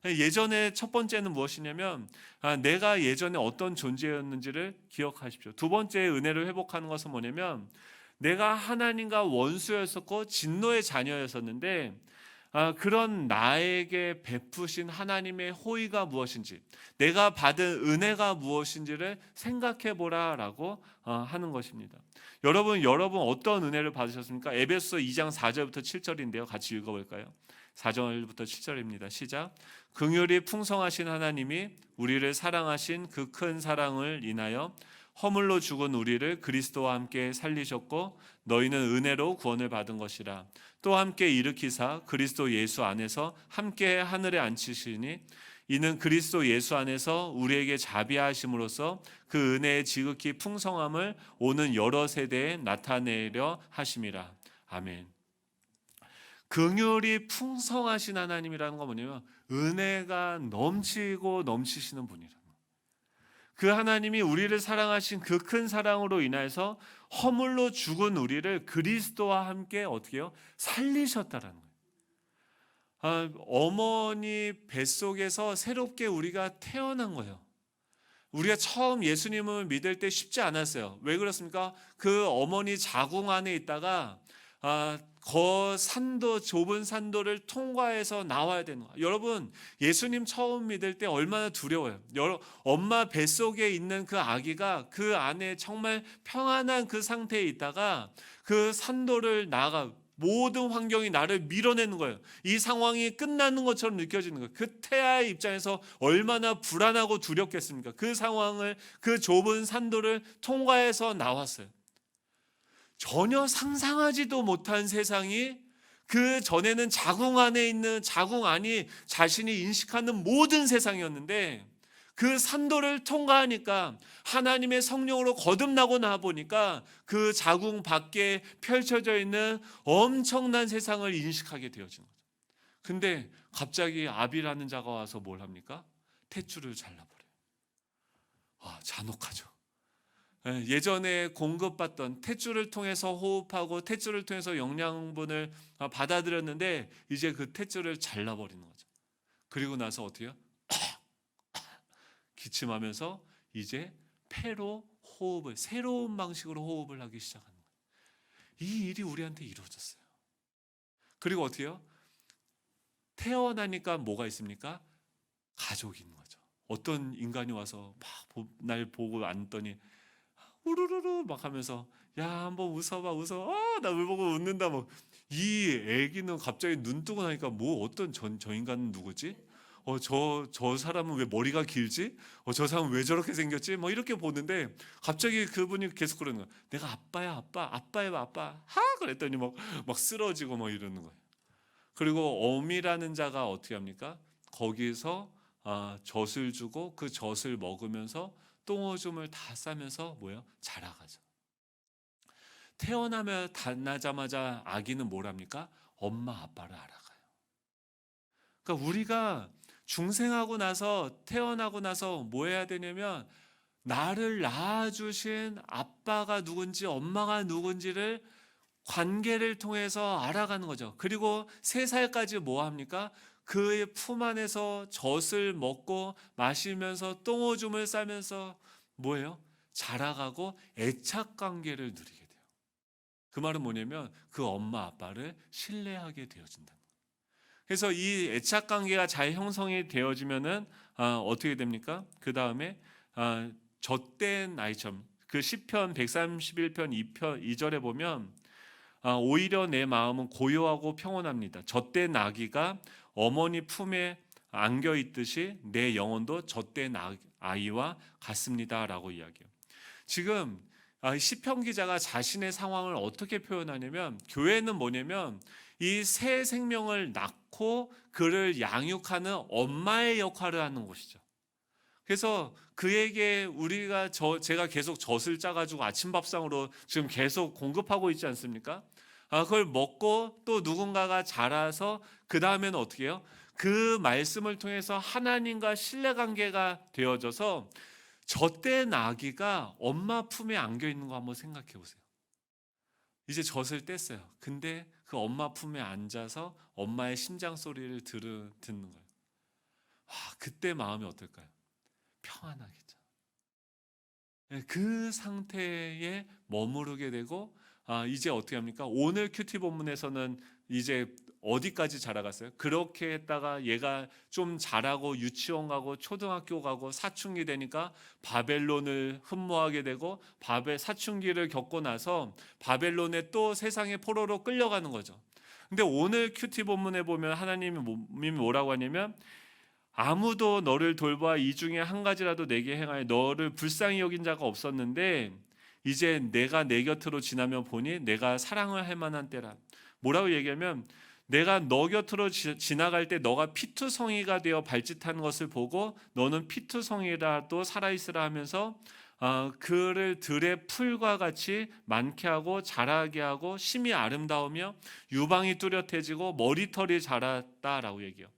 거예요. 예전에 첫 번째는 무엇이냐면 내가 예전에 어떤 존재였는지를 기억하십시오. 두 번째 은혜를 회복하는 것은 뭐냐면 내가 하나님과 원수였었고 진노의 자녀였었는데 그런 나에게 베푸신 하나님의 호의가 무엇인지, 내가 받은 은혜가 무엇인지를 생각해 보라라고 하는 것입니다. 여러분 어떤 은혜를 받으셨습니까? 에베소서 2장 4절부터 7절인데요. 같이 읽어볼까요? 4절부터 7절입니다. 시작. 긍휼이 풍성하신 하나님이 우리를 사랑하신 그 큰 사랑을 인하여 허물로 죽은 우리를 그리스도와 함께 살리셨고 너희는 은혜로 구원을 받은 것이라. 또 함께 일으키사 그리스도 예수 안에서 함께 하늘에 앉히시니 이는 그리스도 예수 안에서 우리에게 자비하심으로써 그 은혜의 지극히 풍성함을 오는 여러 세대에 나타내려 하심이라. 아멘. 긍휼이 풍성하신 하나님이라는 건 뭐냐면 은혜가 넘치고 넘치시는 분이라. 그 하나님이 우리를 사랑하신 그 큰 사랑으로 인해서 허물로 죽은 우리를 그리스도와 함께 어떻게 해요? 살리셨다라는 거예요. 어머니 뱃속에서 새롭게 우리가 태어난 거예요. 우리가 처음 예수님을 믿을 때 쉽지 않았어요. 왜 그렇습니까? 그 어머니 자궁 안에 있다가 그 산도, 좁은 산도를 통과해서 나와야 되는 거예요. 여러분, 예수님 처음 믿을 때 얼마나 두려워요. 엄마 뱃속에 있는 그 아기가 그 안에 정말 평안한 그 상태에 있다가 그 산도를 모든 환경이 나를 밀어내는 거예요. 이 상황이 끝나는 것처럼 느껴지는 거예요. 그 태아의 입장에서 얼마나 불안하고 두렵겠습니까? 그 상황을, 그 좁은 산도를 통과해서 나왔어요. 전혀 상상하지도 못한 세상이, 그 전에는 자궁 안에 있는, 자궁 안이 자신이 인식하는 모든 세상이었는데, 그 산도를 통과하니까 하나님의 성령으로 거듭나고 나 보니까 그 자궁 밖에 펼쳐져 있는 엄청난 세상을 인식하게 되어진 거죠. 근데 갑자기 아비라는 자가 와서 뭘 합니까? 탯줄을 잘라버려요. 잔혹하죠. 예전에 공급받던 탯줄을 통해서 호흡하고 탯줄을 통해서 영양분을 받아들였는데, 이제 그 탯줄을 잘라버리는 거죠. 그리고 나서 어떻게 해요? 기침하면서 이제 폐로 호흡을, 새로운 방식으로 호흡을 하기 시작하는 거예요. 이 일이 우리한테 이루어졌어요. 그리고 어떻게 해요? 태어나니까 뭐가 있습니까? 가족이 있는 거죠. 어떤 인간이 와서 막 날 보고 앉더니 우르르르 막 하면서, 야, 한번 웃어봐, 웃어. 나를 보고 웃는다. 뭐. 이 애기는 갑자기 눈 뜨고 나니까, 뭐 어떤 저 인간은 누구지? 저 사람은 왜 머리가 길지? 저 사람은 왜 저렇게 생겼지? 뭐 이렇게 보는데, 갑자기 그분이 계속 그러는 거야. 내가 아빠야, 아빠. 아빠야, 아빠. 그랬더니 막 쓰러지고 뭐 이러는 거예요. 그리고 어미라는 자가 어떻게 합니까? 거기서 젖을 주고 그 젖을 먹으면서 똥오줌을 다 싸면서 뭐예요? 자라가죠. 태어나자마자 아기는 뭘 합니까? 엄마 아빠를 알아가요. 그러니까 우리가 중생하고 나서, 태어나고 나서 뭐 해야 되냐면, 나를 낳아주신 아빠가 누군지 엄마가 누군지를 관계를 통해서 알아가는 거죠. 그리고 3살까지 뭐 합니까? 그의 품 안에서 젖을 먹고 마시면서 똥오줌을 싸면서 뭐예요? 자라가고 애착 관계를 누리게 돼요. 그 말은 뭐냐면 그 엄마 아빠를 신뢰하게 되어진다. 그래서 이 애착 관계가 잘 형성이 되어지면은 어떻게 됩니까? 그 다음에 젖된 아이처럼, 그 시편 131편 2절에 보면 오히려 내 마음은 고요하고 평온합니다. 젖된 아기가 어머니 품에 안겨 있듯이 내 영혼도 젖된 아이와 같습니다라고 이야기해요. 지금 시편 기자가 자신의 상황을 어떻게 표현하냐면, 교회는 뭐냐면 이 새 생명을 낳고 그를 양육하는 엄마의 역할을 하는 곳이죠. 그래서 그에게 제가 계속 젖을 짜가지고 아침밥상으로 지금 계속 공급하고 있지 않습니까? 그걸 먹고 또 누군가가 자라서 그 다음에는 어떻게 해요? 그 말씀을 통해서 하나님과 신뢰관계가 되어져서 젖된 아기가 엄마 품에 안겨 있는 거 한번 생각해 보세요. 이제 젖을 뗐어요. 근데 그 엄마 품에 앉아서 엄마의 심장 소리를 듣는 거예요. 그때 마음이 어떨까요? 평안하겠죠. 그 상태에 머무르게 되고, 이제 어떻게 합니까? 오늘 큐티 본문에서는 이제 어디까지 자라갔어요? 그렇게 했다가 얘가 좀 자라고 유치원 가고 초등학교 가고 사춘기 되니까 바벨론을 흠모하게 되고, 사춘기를 겪고 나서 바벨론에 또 세상의 포로로 끌려가는 거죠. 근데 오늘 큐티 본문에 보면 하나님이 뭐라고 하냐면, 아무도 너를 돌보아 이 중에 한 가지라도 내게 행하여 너를 불쌍히 여긴 자가 없었는데 이제 내가 내 곁으로 지나면 보니 내가 사랑을 할 만한 때라. 뭐라고 얘기하면, 내가 너 곁으로 지나갈 때 너가 피투성이가 되어 발짓하는 것을 보고 너는 피투성이라도 살아있으라 하면서 그를 들의 풀과 같이 많게 하고 자라게 하고 심히 아름다우며 유방이 뚜렷해지고 머리털이 자랐다라고 얘기해요.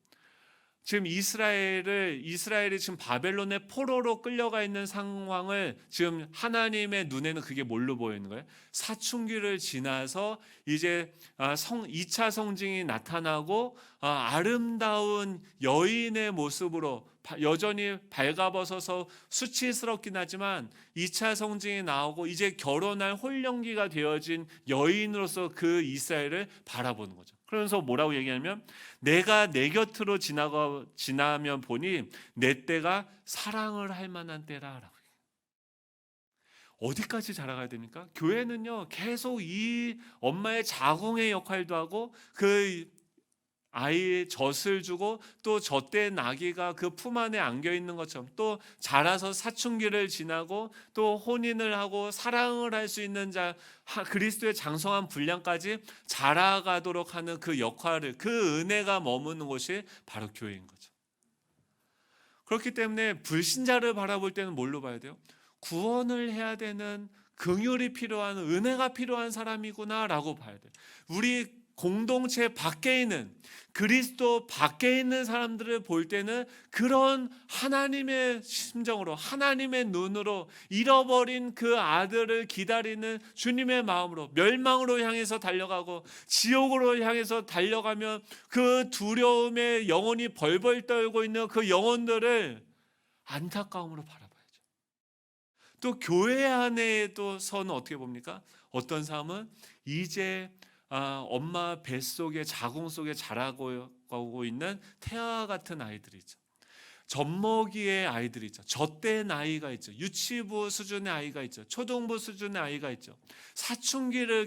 지금 이스라엘이 지금 바벨론의 포로로 끌려가 있는 상황을 지금 하나님의 눈에는 그게 뭘로 보이는 거예요? 사춘기를 지나서 이제 2차 성징이 나타나고 아름다운 여인의 모습으로 여전히 발가벗어서 수치스럽긴 하지만 2차 성징이 나오고 이제 결혼할 홀령기가 되어진 여인으로서 그 이스라엘을 바라보는 거죠. 그러면서 뭐라고 얘기하냐면, 내가 내 곁으로 지나면 보니 내 때가 사랑을 할 만한 때라라고. 어디까지 자라가야 됩니까? 교회는요, 계속 이 엄마의 자궁의 역할도 하고 그 아이의 젖을 주고 또 젖된 아기가 그 품 안에 안겨 있는 것처럼 또 자라서 사춘기를 지나고 또 혼인을 하고 사랑을 할 수 있는 그리스도의 장성한 분량까지 자라가도록 하는 그 역할을, 그 은혜가 머무는 곳이 바로 교회인 거죠. 그렇기 때문에 불신자를 바라볼 때는 뭘로 봐야 돼요? 구원을 해야 되는, 긍휼이 필요한, 은혜가 필요한 사람이구나라고 봐야 돼요. 우리 공동체 밖에 있는, 그리스도 밖에 있는 사람들을 볼 때는 그런 하나님의 심정으로, 하나님의 눈으로, 잃어버린 그 아들을 기다리는 주님의 마음으로, 멸망으로 향해서 달려가고 지옥으로 향해서 달려가면 그 두려움에 영혼이 벌벌 떨고 있는 그 영혼들을 안타까움으로 바라봐야죠. 또 교회 안에서는 어떻게 봅니까? 어떤 사람은 이제 엄마 뱃속에, 자궁 속에 자라고 있는 태아 같은 아이들이 있죠. 젖먹이의 아이들이 있죠. 젖된 아이가 있죠. 유치부 수준의 아이가 있죠. 초등부 수준의 아이가 있죠. 사춘기를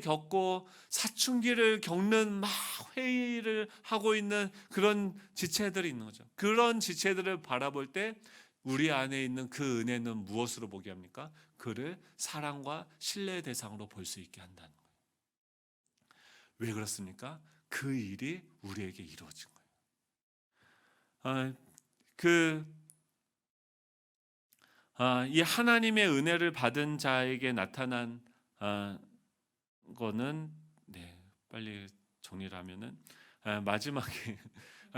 겪는 막 회의를 하고 있는 그런 지체들이 있는 거죠. 그런 지체들을 바라볼 때 우리 안에 있는 그 은혜는 무엇으로 보게 합니까? 그를 사랑과 신뢰의 대상으로 볼 수 있게 한다는 거예요. 왜 그렇습니까? 그 일이 우리에게 이루어진 거예요. 이 하나님의 은혜를 받은 자에게 나타난 거는, 빨리 정리를 하면은 마지막에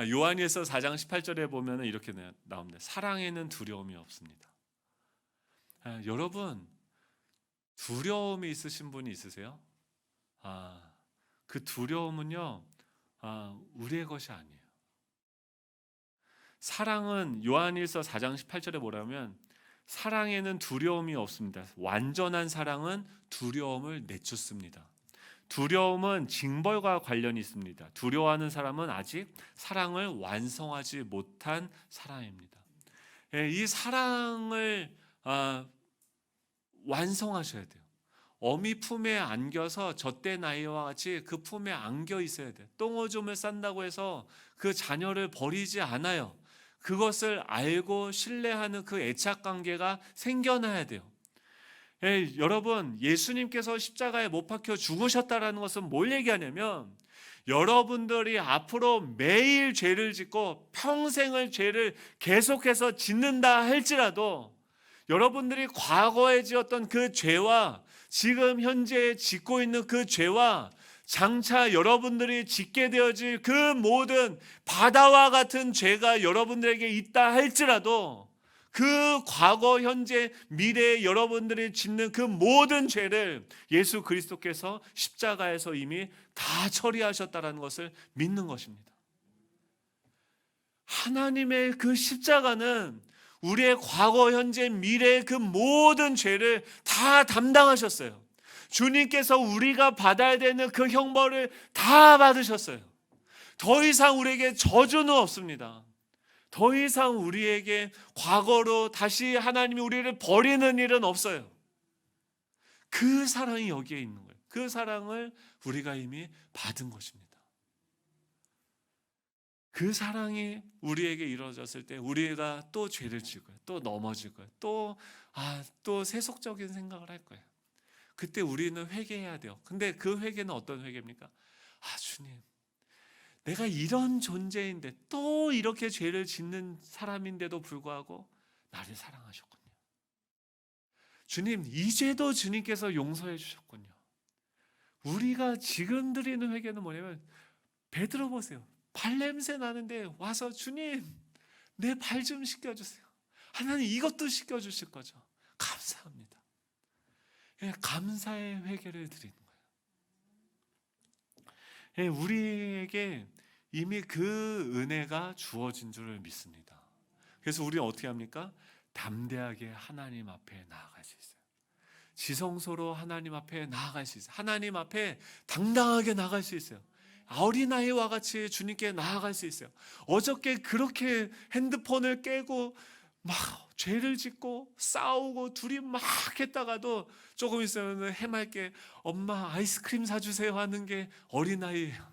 요한일서 4장 18절에 보면은 이렇게 나옵니다. 사랑에는 두려움이 없습니다. 여러분, 두려움이 있으신 분이 있으세요? 그 두려움은요, 우리의 것이 아니에요. 사랑은 요한일서 4장 18절에 뭐라면, 사랑에는 두려움이 없습니다. 완전한 사랑은 두려움을 내쫓습니다. 두려움은 징벌과 관련이 있습니다. 두려워하는 사람은 아직 사랑을 완성하지 못한 사람입니다. 이 사랑을 완성하셔야 돼요. 어미 품에 안겨서 젖된 아이와 같이 그 품에 안겨 있어야 돼요. 똥오줌을 싼다고 해서 그 자녀를 버리지 않아요. 그것을 알고 신뢰하는 그 애착 관계가 생겨나야 돼요. 여러분, 예수님께서 십자가에 못 박혀 죽으셨다는 것은 뭘 얘기하냐면, 여러분들이 앞으로 매일 죄를 짓고 평생을 죄를 계속해서 짓는다 할지라도 여러분들이 과거에 지었던 그 죄와 지금 현재 짓고 있는 그 죄와 장차 여러분들이 짓게 되어질 그 모든 바다와 같은 죄가 여러분들에게 있다 할지라도 그 과거, 현재, 미래에 여러분들이 짓는 그 모든 죄를 예수 그리스도께서 십자가에서 이미 다 처리하셨다는 것을 믿는 것입니다. 하나님의 그 십자가는 우리의 과거, 현재, 미래의 그 모든 죄를 다 담당하셨어요. 주님께서 우리가 받아야 되는 그 형벌을 다 받으셨어요. 더 이상 우리에게 저주는 없습니다. 더 이상 우리에게 과거로 다시 하나님이 우리를 버리는 일은 없어요. 그 사랑이 여기에 있는 거예요. 그 사랑을 우리가 이미 받은 것입니다. 그 사랑이 우리에게 이루어졌을 때 우리가 또 죄를 지을 거예요. 또 넘어질 거예요. 또 세속적인 생각을 할 거예요. 그때 우리는 회개해야 돼요. 근데 그 회개는 어떤 회개입니까? 주님, 내가 이런 존재인데 또 이렇게 죄를 짓는 사람인데도 불구하고 나를 사랑하셨군요. 주님, 이 죄도 주님께서 용서해 주셨군요. 우리가 지금 드리는 회개는 뭐냐면, 베드로 보세요. 발냄새 나는데 와서 주님, 내 발 좀 씻겨주세요. 하나님, 이것도 씻겨주실 거죠. 감사합니다. 감사의 회개를 드리는 거예요. 우리에게 이미 그 은혜가 주어진 줄을 믿습니다. 그래서 우리는 어떻게 합니까? 담대하게 하나님 앞에 나아갈 수 있어요. 지성소로 하나님 앞에 나아갈 수 있어요. 하나님 앞에 당당하게 나아갈 수 있어요. 어린아이와 같이 주님께 나아갈 수 있어요. 어저께 그렇게 핸드폰을 깨고 막 죄를 짓고 싸우고 둘이 막 했다가도 조금 있으면 해맑게 엄마 아이스크림 사주세요 하는 게 어린아이예요.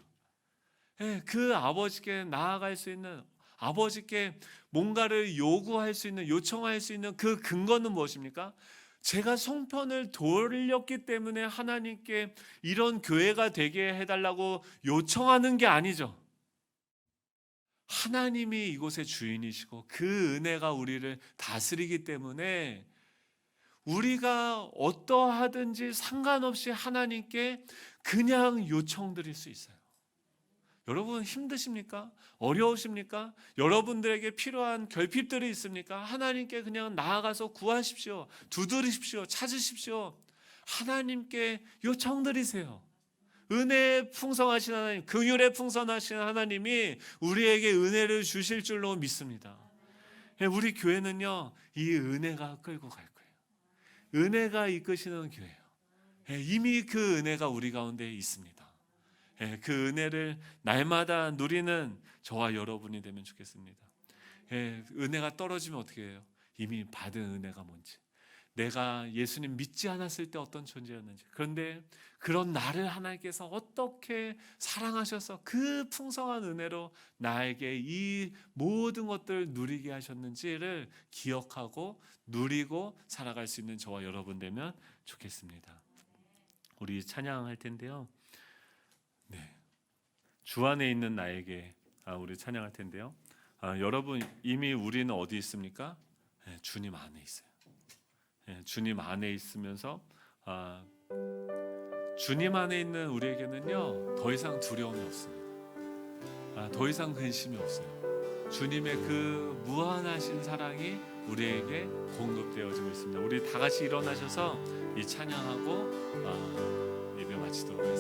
예, 그 아버지께 나아갈 수 있는, 아버지께 뭔가를 요구할 수 있는, 요청할 수 있는 그 근거는 무엇입니까? 제가 송편을 돌렸기 때문에 하나님께 이런 교회가 되게 해달라고 요청하는 게 아니죠. 하나님이 이곳의 주인이시고 그 은혜가 우리를 다스리기 때문에 우리가 어떠하든지 상관없이 하나님께 그냥 요청드릴 수 있어요. 여러분 힘드십니까? 어려우십니까? 여러분들에게 필요한 결핍들이 있습니까? 하나님께 그냥 나아가서 구하십시오. 두드리십시오. 찾으십시오. 하나님께 요청드리세요. 은혜에 풍성하신 하나님, 긍휼에 풍성하신 하나님이 우리에게 은혜를 주실 줄로 믿습니다. 우리 교회는요, 이 은혜가 끌고 갈 거예요. 은혜가 이끄시는 교회예요. 이미 그 은혜가 우리 가운데 있습니다. 그 은혜를 날마다 누리는 저와 여러분이 되면 좋겠습니다. 은혜가 떨어지면 어떻게 해요? 이미 받은 은혜가 뭔지, 내가 예수님 믿지 않았을 때 어떤 존재였는지, 그런데 그런 나를 하나님께서 어떻게 사랑하셔서 그 풍성한 은혜로 나에게 이 모든 것들을 누리게 하셨는지를 기억하고 누리고 살아갈 수 있는 저와 여러분 되면 좋겠습니다. 우리 찬양할 텐데요. 네, 주 안에 있는 나에게 우리 찬양할 텐데요. 여러분 이미 우리는 어디 있습니까? 주님 안에 있어요. 주님 안에 있으면서 주님 안에 있는 우리에게는요 더 이상 두려움이 없습니다. 더 이상 근심이 없어요. 주님의 그 무한하신 사랑이 우리에게 공급되어지고 있습니다. 우리 다 같이 일어나셔서 이 찬양하고 예배 마치도록 하겠습니다.